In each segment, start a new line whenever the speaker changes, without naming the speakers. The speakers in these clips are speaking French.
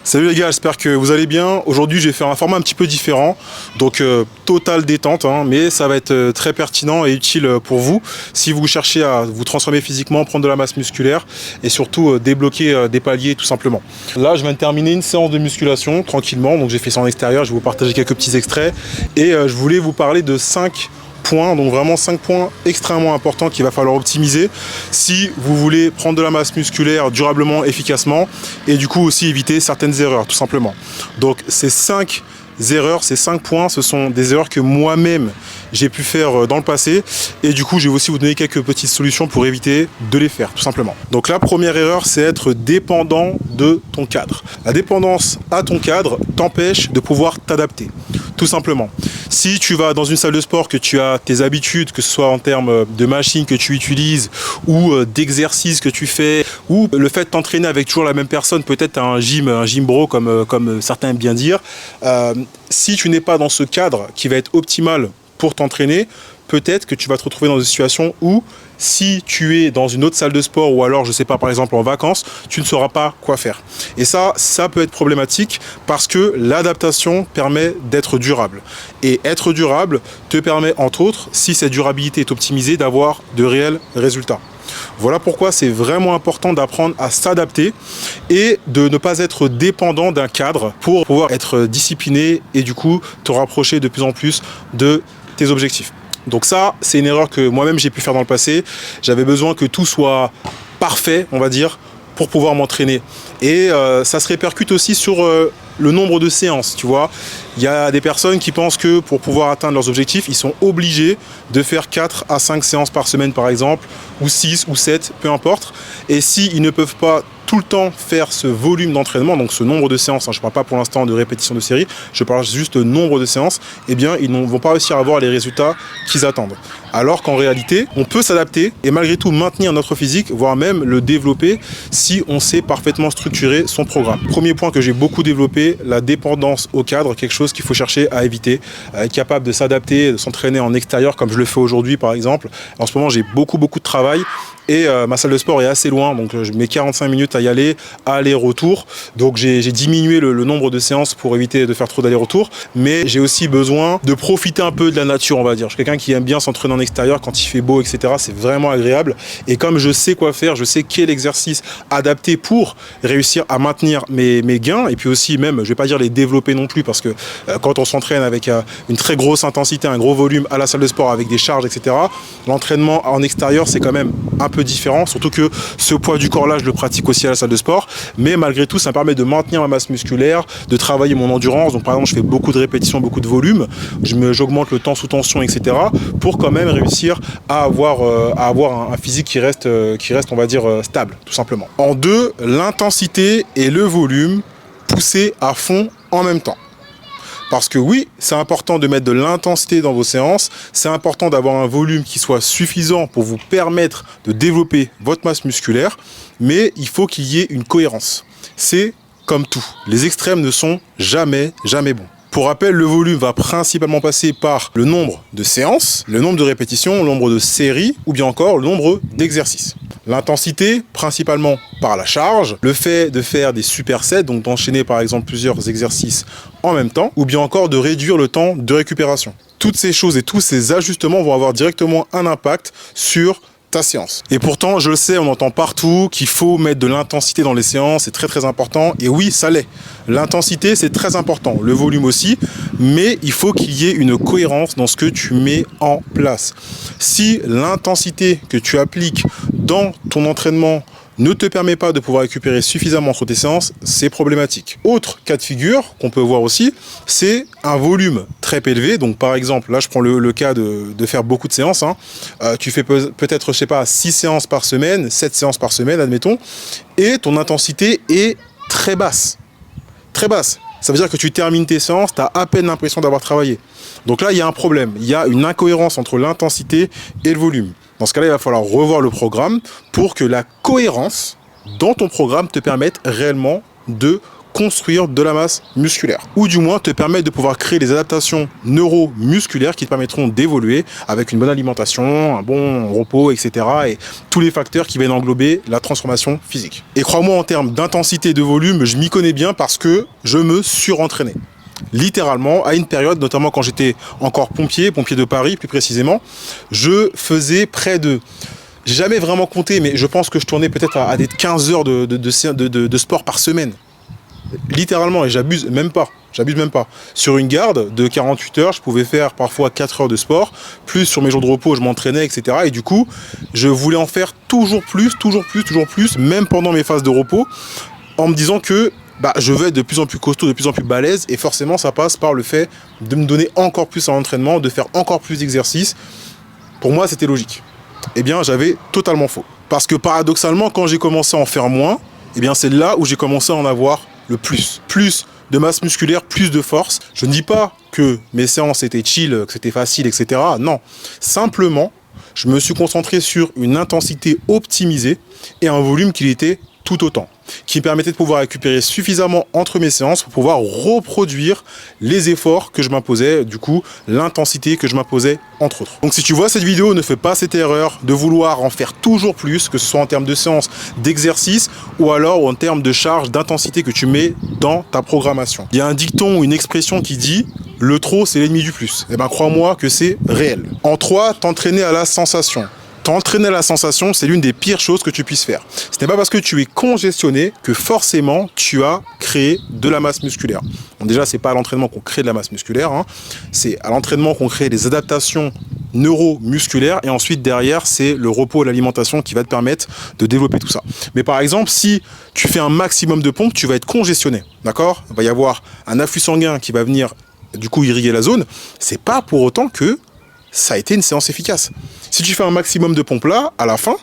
Salut les gars, j'espère que vous allez bien. Aujourd'hui, je vais faire un format un petit peu différent, donc total détente, mais ça va être très pertinent et utile pour vous si vous cherchez à vous transformer physiquement, prendre de la masse musculaire et surtout débloquer des paliers tout simplement. Là, je viens de terminer une séance de musculation tranquillement, donc j'ai fait ça en extérieur, je vais vous partager quelques petits extraits et je voulais vous parler de 5 points, donc vraiment 5 points extrêmement importants qu'il va falloir optimiser si vous voulez prendre de la masse musculaire durablement, efficacement et du coup aussi éviter certaines erreurs tout simplement. Donc ces 5 erreurs, ces 5 points, ce sont des erreurs que moi-même j'ai pu faire dans le passé et du coup je vais aussi vous donner quelques petites solutions pour éviter de les faire tout simplement. Donc la première erreur, c'est être dépendant de ton cadre. La dépendance à ton cadre t'empêche de pouvoir t'adapter tout simplement. Si tu vas dans une salle de sport, que tu as tes habitudes, que ce soit en termes de machines que tu utilises ou d'exercices que tu fais, ou le fait de t'entraîner avec toujours la même personne, peut-être un gym bro comme certains aiment bien dire, si tu n'es pas dans ce cadre qui va être optimal pour t'entraîner, peut-être que tu vas te retrouver dans une situation où si tu es dans une autre salle de sport ou alors, je sais pas, par exemple en vacances, tu ne sauras pas quoi faire. Et ça peut être problématique parce que l'adaptation permet d'être durable. Et être durable te permet, entre autres, si cette durabilité est optimisée, d'avoir de réels résultats. Voilà pourquoi c'est vraiment important d'apprendre à s'adapter et de ne pas être dépendant d'un cadre pour pouvoir être discipliné et du coup te rapprocher de plus en plus de tes objectifs. Donc ça, c'est une erreur que moi-même j'ai pu faire dans le passé. J'avais besoin que tout soit parfait, on va dire, pour pouvoir m'entraîner. Et ça se répercute aussi sur le nombre de séances, tu vois. Il y a des personnes qui pensent que pour pouvoir atteindre leurs objectifs, ils sont obligés de faire 4 à 5 séances par semaine par exemple, ou 6 ou 7, peu importe. Et s'ils ne peuvent pas tout le temps faire ce volume d'entraînement, donc ce nombre de séances, je ne parle pas pour l'instant de répétition de série, je parle juste de nombre de séances, eh bien ils ne vont pas réussir à avoir les résultats qu'ils attendent. Alors qu'en réalité, on peut s'adapter et malgré tout maintenir notre physique, voire même le développer si on sait parfaitement structurer son programme. Premier point que j'ai beaucoup développé, la dépendance au cadre, quelque chose qu'il faut chercher à éviter, être capable de s'adapter, de s'entraîner en extérieur comme je le fais aujourd'hui par exemple. En ce moment, j'ai beaucoup de travail et ma salle de sport est assez loin, donc je mets 45 minutes à y aller-retour. Donc j'ai diminué le nombre de séances pour éviter de faire trop d'aller-retour, mais j'ai aussi besoin de profiter un peu de la nature, on va dire. Je suis quelqu'un qui aime bien s'entraîner en extérieur quand il fait beau, etc. C'est vraiment agréable. Et comme je sais quoi faire, je sais quel exercice adapté pour réussir à maintenir mes gains et puis aussi même, je vais pas dire les développer non plus parce que quand on s'entraîne avec une très grosse intensité, un gros volume à la salle de sport avec des charges, etc., l'entraînement en extérieur, c'est quand même un peu différent, surtout que ce poids du corps là, je le pratique aussi à la salle de sport, mais malgré tout, ça me permet de maintenir ma masse musculaire, de travailler mon endurance. Donc par exemple, je fais beaucoup de répétitions, beaucoup de volume, j'augmente le temps sous tension, etc., pour quand même réussir à avoir un physique qui reste, on va dire, stable, tout simplement. En deux, l'intensité et le volume poussés à fond en même temps. Parce que oui, c'est important de mettre de l'intensité dans vos séances, c'est important d'avoir un volume qui soit suffisant pour vous permettre de développer votre masse musculaire, mais il faut qu'il y ait une cohérence. C'est comme tout, les extrêmes ne sont jamais bons. Pour rappel, le volume va principalement passer par le nombre de séances, le nombre de répétitions, le nombre de séries ou bien encore le nombre d'exercices. L'intensité, principalement par la charge, le fait de faire des supersets, donc d'enchaîner par exemple plusieurs exercices en même temps, ou bien encore de réduire le temps de récupération. Toutes ces choses et tous ces ajustements vont avoir directement un impact sur ta séance. Et pourtant, je le sais, on entend partout qu'il faut mettre de l'intensité dans les séances, c'est très important, et oui, ça l'est. L'intensité, c'est très important, le volume aussi, mais il faut qu'il y ait une cohérence dans ce que tu mets en place. Si l'intensité que tu appliques dans ton entraînement ne te permet pas de pouvoir récupérer suffisamment entre tes séances, c'est problématique. Autre cas de figure qu'on peut voir aussi, c'est un volume très élevé. Donc par exemple, là je prends le cas de faire beaucoup de séances. Tu fais peut-être, je sais pas, 6 séances par semaine, 7 séances par semaine, admettons, et ton intensité est très basse. Très basse. Ça veut dire que tu termines tes séances, tu as à peine l'impression d'avoir travaillé. Donc là, il y a un problème. Il y a une incohérence entre l'intensité et le volume. Dans ce cas-là, il va falloir revoir le programme pour que la cohérence dans ton programme te permette réellement de construire de la masse musculaire. Ou du moins te permettre de pouvoir créer des adaptations neuromusculaires qui te permettront d'évoluer avec une bonne alimentation, un bon repos, etc. Et tous les facteurs qui viennent englober la transformation physique. Et crois-moi, en termes d'intensité et de volume, je m'y connais bien parce que je me surentraînais. Littéralement, à une période, notamment quand j'étais encore pompier de Paris plus précisément, je faisais près de... J'ai jamais vraiment compté, mais je pense que je tournais peut-être à des 15 heures de sport par semaine. Littéralement, et j'abuse même pas. Sur une garde de 48 heures, je pouvais faire parfois 4 heures de sport, plus sur mes jours de repos, je m'entraînais, etc. Et du coup, je voulais en faire toujours plus, même pendant mes phases de repos, en me disant que je veux être de plus en plus costaud, de plus en plus balèze, et forcément, ça passe par le fait de me donner encore plus à l'entraînement, de faire encore plus d'exercices. Pour moi, c'était logique. Eh bien, j'avais totalement faux. Parce que paradoxalement, quand j'ai commencé à en faire moins, eh bien, c'est là où j'ai commencé à en avoir le plus. Plus de masse musculaire, plus de force. Je ne dis pas que mes séances étaient chill, que c'était facile, etc. Non. Simplement, je me suis concentré sur une intensité optimisée et un volume qui était tout autant, qui me permettait de pouvoir récupérer suffisamment entre mes séances pour pouvoir reproduire les efforts que je m'imposais, du coup l'intensité que je m'imposais entre autres. Donc si tu vois cette vidéo, ne fais pas cette erreur de vouloir en faire toujours plus, que ce soit en termes de séances, d'exercice ou alors en termes de charge, d'intensité que tu mets dans ta programmation. Il y a un dicton ou une expression qui dit « le trop c'est l'ennemi du plus ». Eh bien crois-moi que c'est réel. En 3, t'entraîner à la sensation. T'entraîner à la sensation, c'est l'une des pires choses que tu puisses faire. Ce n'est pas parce que tu es congestionné que forcément tu as créé de la masse musculaire. Bon, déjà, c'est pas à l'entraînement qu'on crée de la masse musculaire, hein. C'est à l'entraînement qu'on crée des adaptations neuromusculaires et ensuite derrière, c'est le repos et l'alimentation qui va te permettre de développer tout ça. Mais par exemple, si tu fais un maximum de pompes, tu vas être congestionné, d'accord? Il va y avoir un afflux sanguin qui va venir du coup irriguer la zone. C'est pas pour autant que ça a été une séance efficace. Si tu fais un maximum de pompes là, à la fin,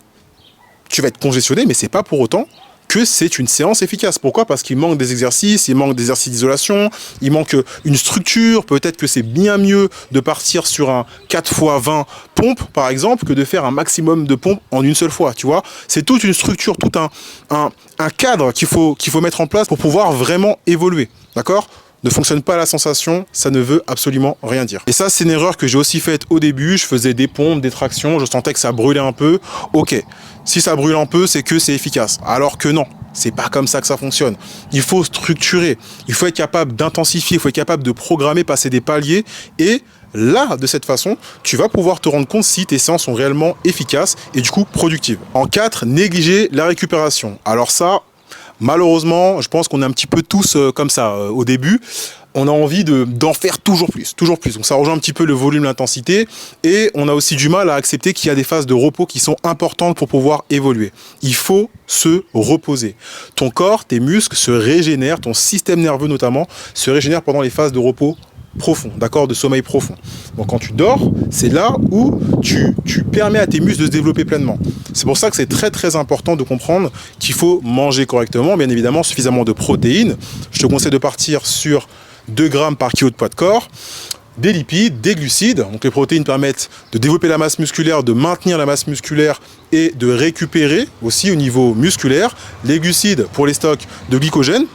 tu vas être congestionné, mais c'est pas pour autant que c'est une séance efficace. Pourquoi? Parce qu'il manque des exercices, il manque des exercices d'isolation, il manque une structure. Peut-être que c'est bien mieux de partir sur un 4x20 pompes, par exemple, que de faire un maximum de pompes en une seule fois, tu vois. C'est toute une structure, tout un cadre qu'il faut mettre en place pour pouvoir vraiment évoluer, d'accord? Ne fonctionne pas à la sensation, ça ne veut absolument rien dire. Et ça, c'est une erreur que j'ai aussi faite au début. Je faisais des pompes, des tractions, je sentais que ça brûlait un peu. Ok, si ça brûle un peu, c'est que c'est efficace. Alors que non, c'est pas comme ça que ça fonctionne. Il faut structurer, il faut être capable d'intensifier, il faut être capable de programmer, passer des paliers. Et là, de cette façon, tu vas pouvoir te rendre compte si tes séances sont réellement efficaces et du coup productives. En 4, négliger la récupération. Alors ça, malheureusement, je pense qu'on est un petit peu tous comme ça au début. On a envie d'en faire toujours plus. Donc ça rejoint un petit peu le volume, l'intensité. Et on a aussi du mal à accepter qu'il y a des phases de repos qui sont importantes pour pouvoir évoluer. Il faut se reposer. Ton corps, tes muscles se régénèrent, ton système nerveux notamment, se régénère pendant les phases de repos profond, d'accord, de sommeil profond. Donc quand tu dors, c'est là où tu permets à tes muscles de se développer pleinement. C'est pour ça que c'est très très important de comprendre qu'il faut manger correctement, bien évidemment suffisamment de protéines. Je te conseille de partir sur 2 grammes par kilo de poids de corps, des lipides, des glucides. Donc les protéines permettent de développer la masse musculaire, de maintenir la masse musculaire et de récupérer aussi au niveau musculaire. Les glucides pour les stocks de glycogène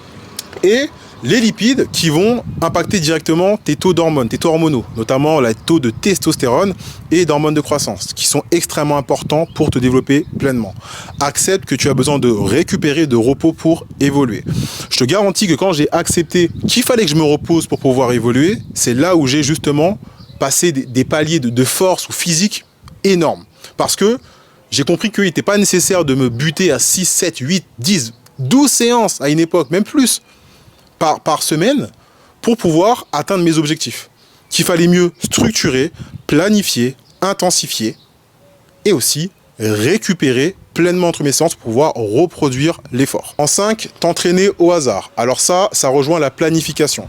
et les lipides qui vont impacter directement tes taux d'hormones, tes taux hormonaux, notamment les taux de testostérone et d'hormones de croissance, qui sont extrêmement importants pour te développer pleinement. Accepte que tu as besoin de récupérer, de repos pour évoluer. Je te garantis que quand j'ai accepté qu'il fallait que je me repose pour pouvoir évoluer, c'est là où j'ai justement passé des paliers de force ou physique énormes. Parce que j'ai compris qu'il n'était pas nécessaire de me buter à 6, 7, 8, 10, 12 séances à une époque, même plus, par semaine pour pouvoir atteindre mes objectifs. Qu'il fallait mieux structurer, planifier, intensifier et aussi récupérer pleinement entre mes séances pour pouvoir reproduire l'effort. En 5, t'entraîner au hasard. Alors ça rejoint la planification.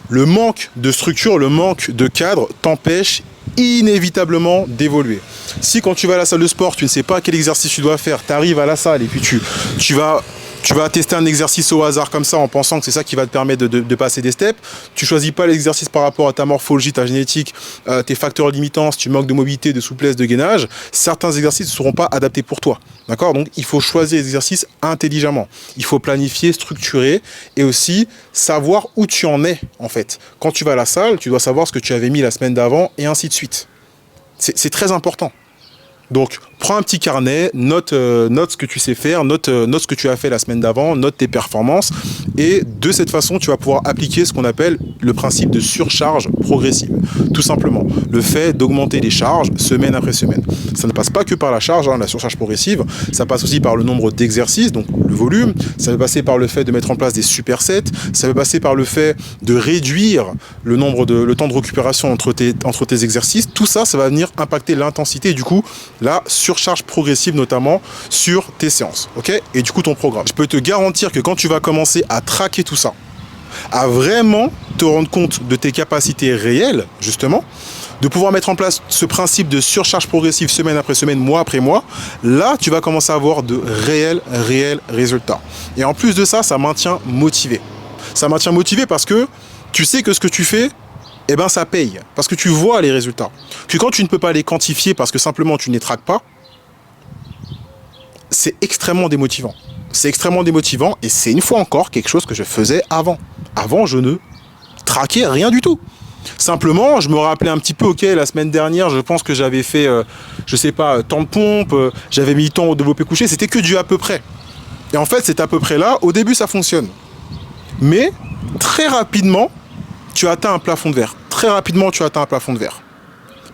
Le manque de structure, le manque de cadre t'empêche inévitablement d'évoluer. Si quand tu vas à la salle de sport, tu ne sais pas quel exercice tu dois faire, tu arrives à la salle et puis tu vas Tu vas tester un exercice au hasard comme ça en pensant que c'est ça qui va te permettre de passer des steps. Tu choisis pas l'exercice par rapport à ta morphologie, ta génétique, tes facteurs limitants, si tu manques de mobilité, de souplesse, de gainage. Certains exercices ne seront pas adaptés pour toi. D'accord? Donc il faut choisir les exercices intelligemment. Il faut planifier, structurer et aussi savoir où tu en es en fait. Quand tu vas à la salle, tu dois savoir ce que tu avais mis la semaine d'avant et ainsi de suite. C'est très important. Donc, prends un petit carnet, note ce que tu sais faire, note ce que tu as fait la semaine d'avant, note tes performances. Et de cette façon, tu vas pouvoir appliquer ce qu'on appelle le principe de surcharge progressive. Tout simplement, le fait d'augmenter les charges semaine après semaine. Ça ne passe pas que par la charge, la surcharge progressive. Ça passe aussi par le nombre d'exercices, donc le volume. Ça va passer par le fait de mettre en place des supersets. Ça va passer par le fait de réduire le temps de récupération entre tes exercices. Tout ça, ça va venir impacter l'intensité et du coup, la surcharge progressive notamment sur tes séances, ok? Et du coup ton programme. Je peux te garantir que quand tu vas commencer à traquer tout ça, à vraiment te rendre compte de tes capacités réelles, justement, de pouvoir mettre en place ce principe de surcharge progressive semaine après semaine, mois après mois, là tu vas commencer à avoir de réels résultats. Et en plus de ça, ça maintient motivé. Ça maintient motivé parce que tu sais que ce que tu fais, eh ben ça paye, parce que tu vois les résultats. Que quand tu ne peux pas les quantifier parce que simplement tu ne les traques pas, c'est extrêmement démotivant. C'est extrêmement démotivant et c'est une fois encore quelque chose que je faisais avant. Avant, je ne traquais rien du tout. Simplement, je me rappelais un petit peu, ok, la semaine dernière, je pense que j'avais fait, je sais pas, tant de pompes, j'avais mis tant au développé couché, c'était que du à peu près. Et en fait, c'est à peu près là, au début, ça fonctionne. Mais, très rapidement, tu atteins un plafond de verre. Très rapidement, tu atteins un plafond de verre.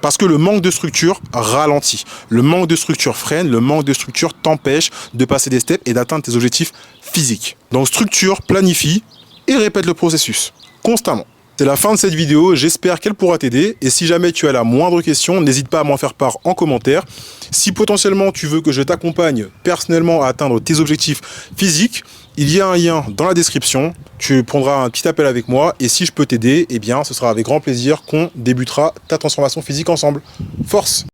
Parce que le manque de structure ralentit. Le manque de structure freine, le manque de structure t'empêche de passer des steps et d'atteindre tes objectifs physiques. Donc structure, planifie et répète le processus constamment. C'est la fin de cette vidéo, j'espère qu'elle pourra t'aider et si jamais tu as la moindre question, n'hésite pas à m'en faire part en commentaire. Si potentiellement tu veux que je t'accompagne personnellement à atteindre tes objectifs physiques, il y a un lien dans la description, tu prendras un petit appel avec moi et si je peux t'aider, eh bien ce sera avec grand plaisir qu'on débutera ta transformation physique ensemble. Force!